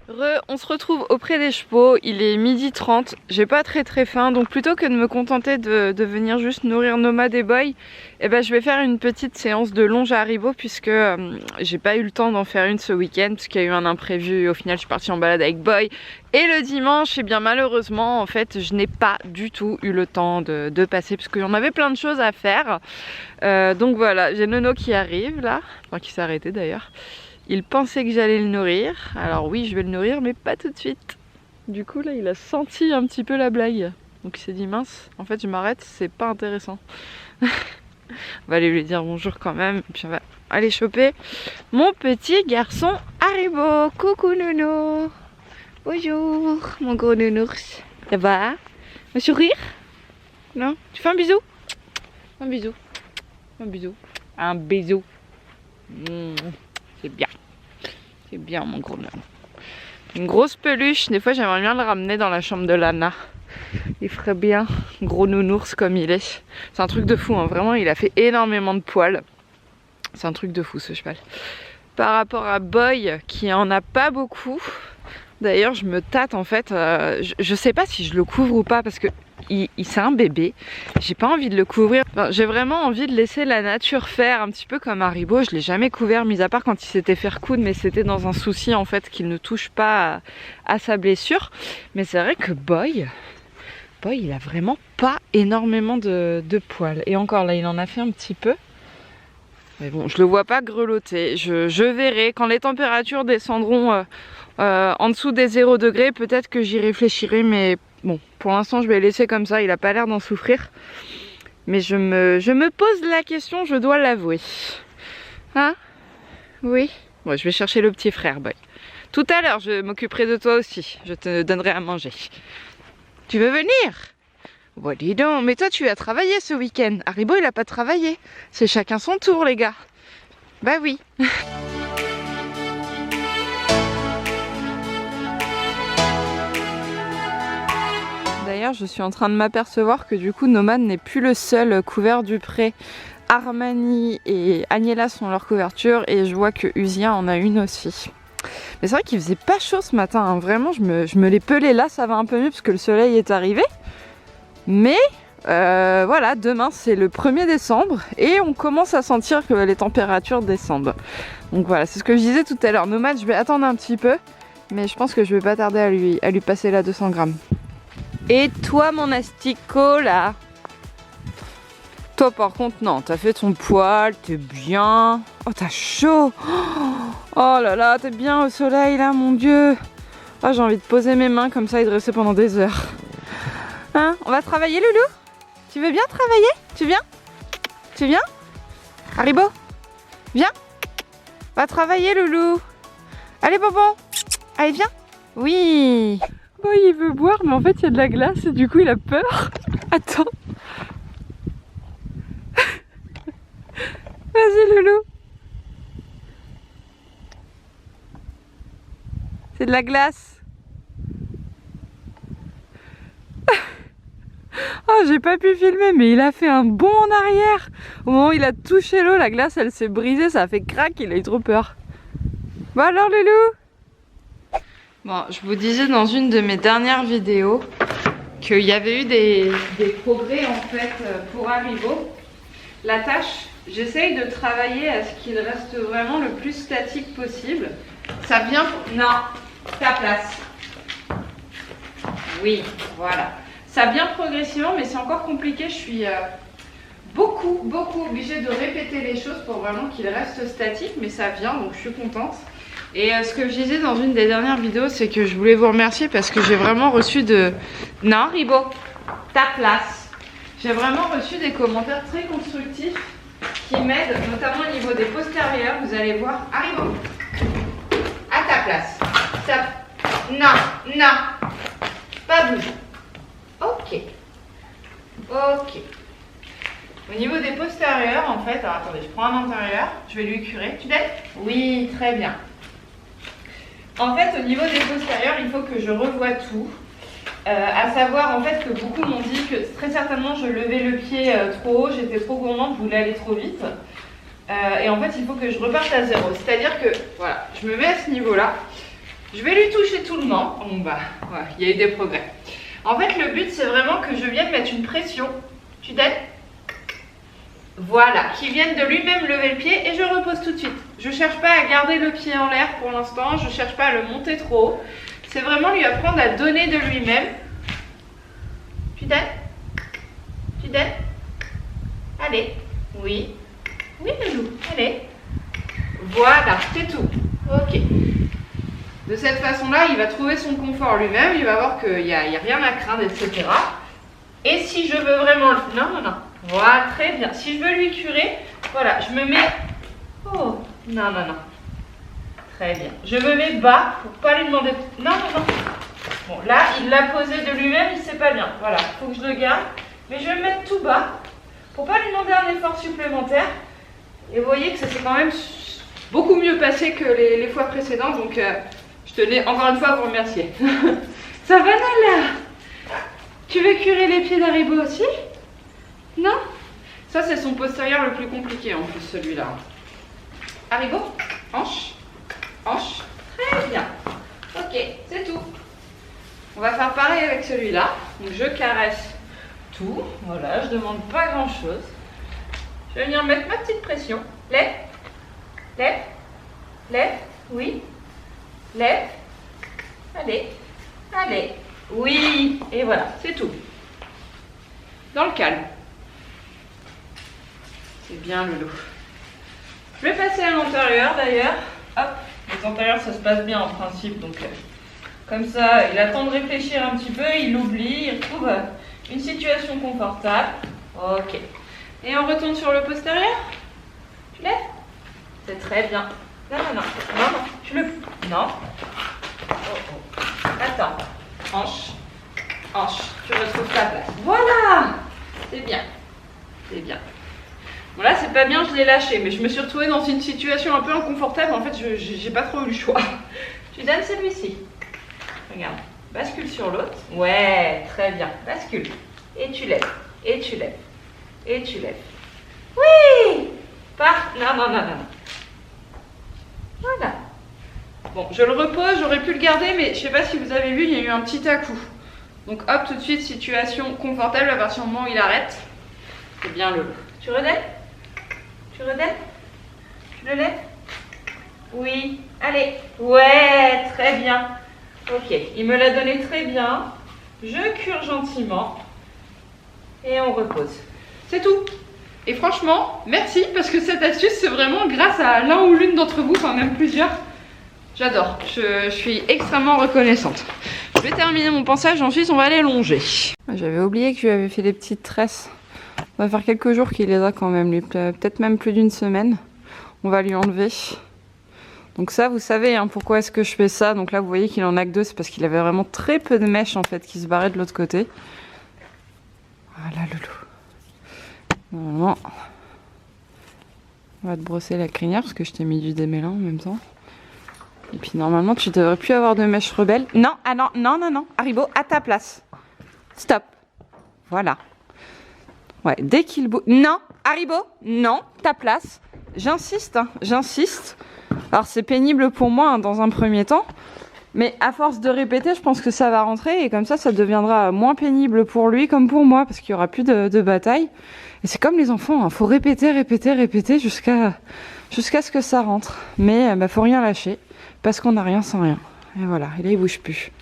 On se retrouve auprès des chevaux, il est 12h30, j'ai pas très faim, donc plutôt que de me contenter de venir juste nourrir Nomad et Boy, eh ben, je vais faire une petite séance de longe à Haribo puisque j'ai pas eu le temps d'en faire une ce week-end puisqu'il y a eu un imprévu. Au final je suis partie en balade avec Boy et le dimanche, et bien malheureusement en fait je n'ai pas du tout eu le temps de passer parce qu'il y en avait plein de choses à faire. Donc voilà, j'ai Nono qui arrive là, enfin qui s'est arrêté d'ailleurs. Il pensait que j'allais le nourrir, alors oui je vais le nourrir mais pas tout de suite. Du coup là il a senti un petit peu la blague, donc il s'est dit mince, en fait je m'arrête, c'est pas intéressant. On va aller lui dire bonjour quand même, et puis on va aller choper mon petit garçon Haribo. Coucou Nono. Bonjour mon gros nounours. Ça va? Un sourire? Non? Tu fais un bisou? Un bisou. Un bisou. Un bisou. C'est bien. C'est bien mon gros nounours. Une grosse peluche, des fois j'aimerais bien le ramener dans la chambre de Lana. Il ferait bien, gros nounours comme il est. C'est un truc de fou, hein. Vraiment il a fait énormément de poils. C'est un truc de fou ce cheval. Par rapport à Boy qui en a pas beaucoup. D'ailleurs je me tâte en fait, je sais pas si je le couvre ou pas parce que c'est un bébé. J'ai pas envie de le couvrir. Enfin, j'ai vraiment envie de laisser la nature faire, un petit peu comme Haribo. Je l'ai jamais couvert, mis à part quand il s'était fait recoudre, mais c'était dans un souci en fait qu'il ne touche pas à sa blessure. Mais c'est vrai que Boy il a vraiment pas énormément de poils. Et encore là il en a fait un petit peu. Mais bon, je le vois pas grelotter. Je verrai quand les températures descendront en dessous des 0 degrés. Peut-être que j'y réfléchirai, mais bon, pour l'instant je vais le laisser comme ça. Il a pas l'air d'en souffrir. Mais je me pose la question, je dois l'avouer. Hein? Oui. Bon, je vais chercher le petit frère, Boy. Tout à l'heure, je m'occuperai de toi aussi. Je te donnerai à manger. Tu veux venir? Bon, dis donc, mais toi tu as travaillé ce week-end. Haribo il a pas travaillé. C'est chacun son tour les gars. Bah oui. D'ailleurs je suis en train de m'apercevoir que du coup Nomad n'est plus le seul couvert du pré. Armani et Agnella sont leur couverture et je vois que Usia en a une aussi. Mais c'est vrai qu'il faisait pas chaud ce matin, hein. Vraiment je me l'ai pelé. Là ça va un peu mieux parce que le soleil est arrivé. Mais voilà, demain c'est le 1er décembre et on commence à sentir que les températures descendent. Donc voilà, c'est ce que je disais tout à l'heure. Nomad, je vais attendre un petit peu, mais je pense que je vais pas tarder à lui passer la 200 grammes. Et toi mon asticot là? Toi par contre non, t'as fait ton poil, t'es bien. Oh t'as chaud. Oh là là, t'es bien au soleil là, mon dieu. Oh j'ai envie de poser mes mains comme ça et de rester pendant des heures. Hein, on va travailler Loulou? Tu veux bien travailler? Tu viens? Tu viens? Haribo? Viens? On va travailler Loulou. Allez Bonbon. Allez viens. Oui. Bon il veut boire mais en fait il y a de la glace et du coup il a peur. Attends. Vas-y Loulou. C'est de la glace. Oh j'ai pas pu filmer mais il a fait un bond en arrière. Au moment où il a touché l'eau, la glace elle s'est brisée, ça a fait crac, il a eu trop peur. Bon alors Loulou. Bon je vous disais dans une de mes dernières vidéos qu'il y avait eu des progrès en fait pour Haribo. La tâche, j'essaye de travailler à ce qu'il reste vraiment le plus statique possible. Ça vient... Non, ta place. Oui, voilà. Ça vient progressivement, mais c'est encore compliqué. Je suis beaucoup obligée de répéter les choses pour vraiment qu'il reste statique, mais ça vient, donc je suis contente. Et ce que je disais dans une des dernières vidéos, c'est que je voulais vous remercier parce que j'ai vraiment reçu de... Non, Haribo, ta place. J'ai vraiment reçu des commentaires très constructifs qui m'aident, notamment au niveau des postérieurs. Vous allez voir, Haribo, à ta place. Ça... Non, pas bouger. Ok. Au niveau des postérieurs, en fait, alors attendez, je prends un antérieur, je vais lui curer. Tu l'aides? Oui, très bien. En fait, au niveau des postérieurs, il faut que je revoie tout. À savoir en fait que beaucoup m'ont dit que très certainement je levais le pied trop haut, j'étais trop gourmande, je voulais aller trop vite. Et en fait, il faut que je reparte à zéro. C'est-à-dire que, voilà, je me mets à ce niveau-là. Je vais lui toucher tout le nom. Bon bah, ouais, il y a eu des progrès. En fait, le but, c'est vraiment que je vienne mettre une pression. Tu donnes? Voilà, qu'il vienne de lui-même lever le pied et je repose tout de suite. Je ne cherche pas à garder le pied en l'air pour l'instant, je ne cherche pas à le monter trop haut. C'est vraiment lui apprendre à donner de lui-même. Tu donnes? Tu donnes? Allez, oui. Oui, Loulou, allez. Voilà, c'est tout. Ok. De cette façon-là, il va trouver son confort lui-même, il va voir qu'il n'y a rien à craindre, etc. Et si je veux vraiment... Non, non, non. Voilà, très bien. Si je veux lui curer, voilà, je me mets... Oh, non, non, non. Très bien. Je me mets bas pour pas lui demander... Non, non, non. Bon, là, il l'a posé de lui-même, il sait pas bien. Voilà, il faut que je le garde. Mais je vais me mettre tout bas pour pas lui demander un effort supplémentaire. Et vous voyez que ça s'est quand même beaucoup mieux passé que les fois précédentes. Donc, je tenais encore une fois à vous remercier. Ça va, Nala? Tu veux curer les pieds d'Haribo aussi? Non? Ça, c'est son postérieur le plus compliqué en plus, celui-là. Haribo, hanche, hanche. Très bien. Ok, c'est tout. On va faire pareil avec celui-là. Donc, je caresse tout. Voilà, je demande pas grand-chose. Je vais venir mettre ma petite pression. Lève, lève, lève, oui. Lève. Allez, allez. Oui, et voilà, c'est tout. Dans le calme. C'est bien, Loulou. Je vais passer à l'antérieur d'ailleurs. Hop, les antérieurs ça se passe bien en principe, donc comme ça, il attend de réfléchir un petit peu, il oublie, il retrouve une situation confortable. Ok. Et on retourne sur le postérieur. Tu lèves? C'est très bien. Non, non, non, non, non, tu le... Non. Oh, oh. Attends. Hanche, hanche, tu retrouves ta place. Voilà. C'est bien. C'est bien. Bon là c'est pas bien, je l'ai lâché, mais je me suis retrouvée dans une situation un peu inconfortable. En fait, j'ai pas trop eu le choix. Tu donnes celui-ci. Regarde, bascule sur l'autre. Ouais, très bien. Bascule. Et tu lèves. Et tu lèves. Et tu lèves. Oui. Non, non, non, non, non. Voilà. Bon, je le repose, j'aurais pu le garder, mais je sais pas si vous avez vu, il y a eu un petit à-coup. Donc hop, tout de suite, situation confortable à partir du moment où il arrête. C'est bien le... Tu redonnes? Tu redonnes? Tu le lèves? Oui. Allez. Ouais, très bien. Ok, il me l'a donné très bien. Je cure gentiment. Et on repose. C'est tout. Et franchement, merci, parce que cette astuce, c'est vraiment grâce à l'un ou l'une d'entre vous, enfin même plusieurs. J'adore. Je suis extrêmement reconnaissante. Je vais terminer mon pansage, ensuite on va aller longer. J'avais oublié que je lui avais fait des petites tresses. On va faire quelques jours qu'il les a quand même, lui, peut-être même plus d'une semaine. On va lui enlever. Donc ça, vous savez hein, pourquoi est-ce que je fais ça. Donc là, vous voyez qu'il en a que 2, c'est parce qu'il avait vraiment très peu de mèches en fait qui se barraient de l'autre côté. Voilà, Loulou. Normalement, on va te brosser la crinière parce que je t'ai mis du démêlant en même temps. Et puis normalement, tu devrais plus avoir de mèches rebelles. Non, ah non, non, non, non. Haribo, à ta place. Stop. Voilà. Ouais, dès qu'il bouge... Non, Haribo, non, ta place. J'insiste, hein, j'insiste. Alors c'est pénible pour moi hein, dans un premier temps. Mais à force de répéter, je pense que ça va rentrer. Et comme ça deviendra moins pénible pour lui comme pour moi. Parce qu'il n'y aura plus de bataille. Et c'est comme les enfants, hein, faut répéter, répéter, répéter jusqu'à ce que ça rentre. Mais faut rien lâcher. Parce qu'on n'a rien sans rien. Et voilà, et là il bouge plus.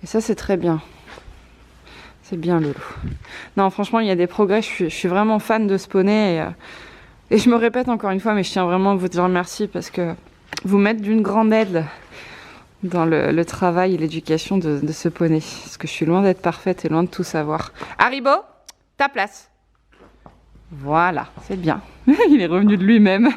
Et ça c'est très bien. C'est bien Loulou. Non franchement il y a des progrès, je suis vraiment fan de ce poney. Et je me répète encore une fois, mais je tiens vraiment à vous dire merci parce que vous m'êtes d'une grande aide dans le travail et l'éducation de ce poney. Parce que je suis loin d'être parfaite et loin de tout savoir. Haribo, ta place. Voilà, c'est bien. Il est revenu de lui-même.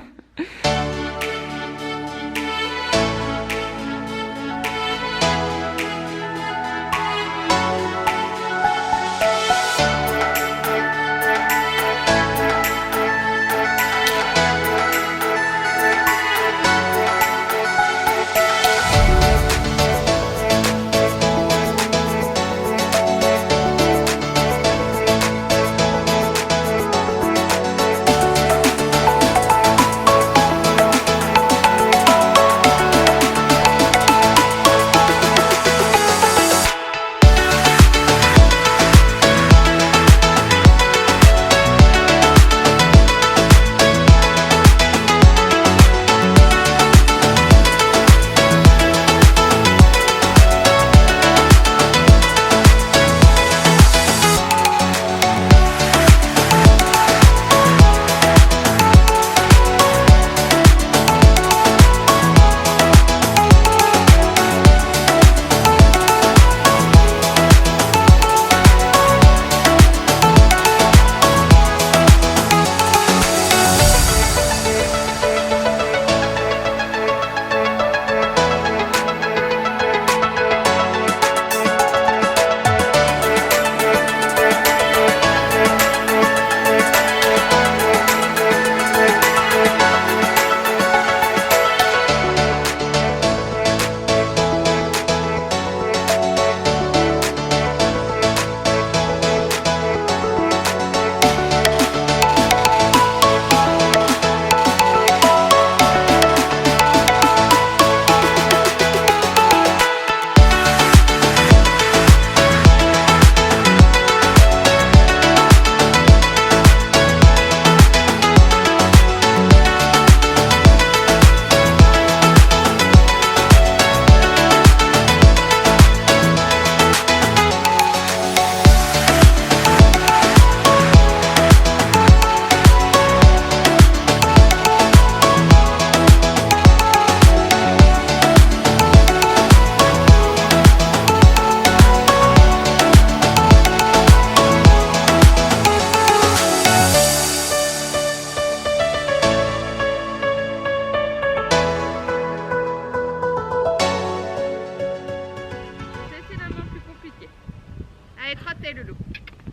Trottez, loulou.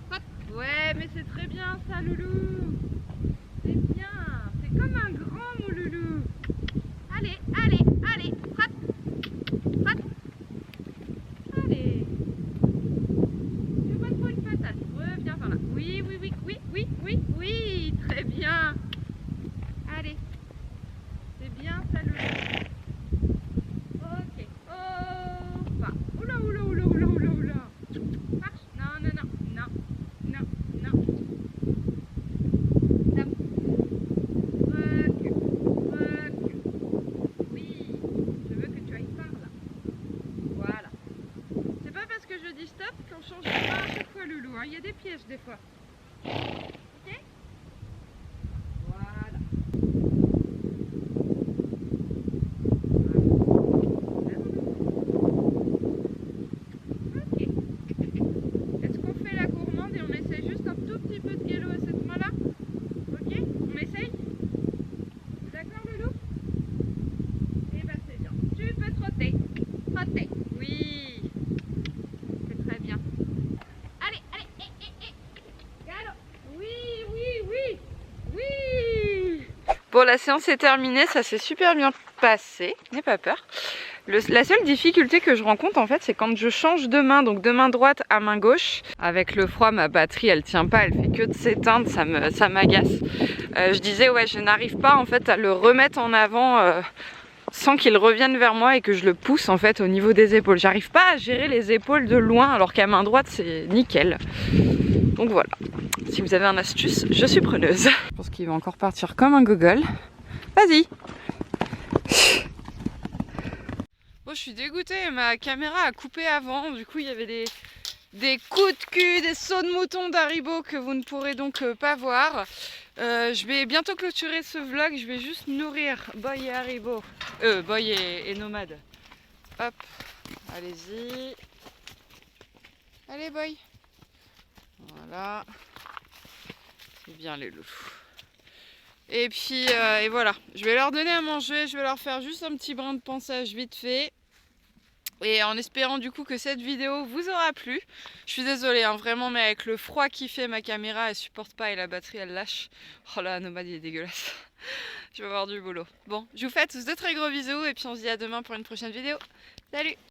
Trotte. Ouais, mais c'est très bien ça, loulou. C'est bien. C'est comme un grand, mon loulou. Allez, allez, allez. Trotte. Trotte. Allez. Tu vois trop une patate. Reviens par là. Oui, oui, oui, oui, oui, oui, oui. Très bien. Allez. C'est bien ça, loulou. Ok. Oh, pas. Oula, oula, oula, oula, oula, oula. Marche. Non, non, non, non, non, non. Stop. Recule. Recule. Oui. Je veux que tu ailles par là. Voilà. C'est pas parce que je dis stop qu'on change de pas à chaque fois, loulou. Il y a des pièges des fois. Ok? Voilà. Ok. Est-ce qu'on fait la gourmande et on essaye juste un tout petit peu de galop à cette main-là? Ok? On essaye? D'accord, loulou? Eh ben c'est bien. Tu peux trotter. Trotter. Oui. C'est très bien. Allez, allez, galop. Oui, oui, oui. Oui. Bon, la séance est terminée, ça s'est super bien passé. N'aie pas peur. La seule difficulté que je rencontre en fait, c'est quand je change de main, donc de main droite à main gauche. Avec le froid, ma batterie elle tient pas, elle fait que de s'éteindre, ça m'agace. Je disais ouais, je n'arrive pas en fait à le remettre en avant sans qu'il revienne vers moi et que je le pousse en fait au niveau des épaules. J'arrive pas à gérer les épaules de loin alors qu'à main droite c'est nickel. Donc voilà, si vous avez un astuce, je suis preneuse. Je pense qu'il va encore partir comme un gogol. Vas-y. Bon, je suis dégoûtée, ma caméra a coupé avant, du coup il y avait des coups de cul, des sauts de mouton d'Haribo que vous ne pourrez donc pas voir. Je vais bientôt clôturer ce vlog, je vais juste nourrir Boy et Haribo, Boy et Nomade. Hop, allez-y. Allez Boy. Voilà. C'est bien les loulous. Et puis, et voilà, je vais leur donner à manger, je vais leur faire juste un petit brin de pansage vite fait. Et en espérant du coup que cette vidéo vous aura plu. Je suis désolée hein, vraiment, mais avec le froid qui fait, ma caméra elle supporte pas et la batterie elle lâche. Oh là, Nomade il est dégueulasse. Je vais avoir du boulot. Bon, je vous fais à tous de très gros bisous et puis on se dit à demain pour une prochaine vidéo. Salut!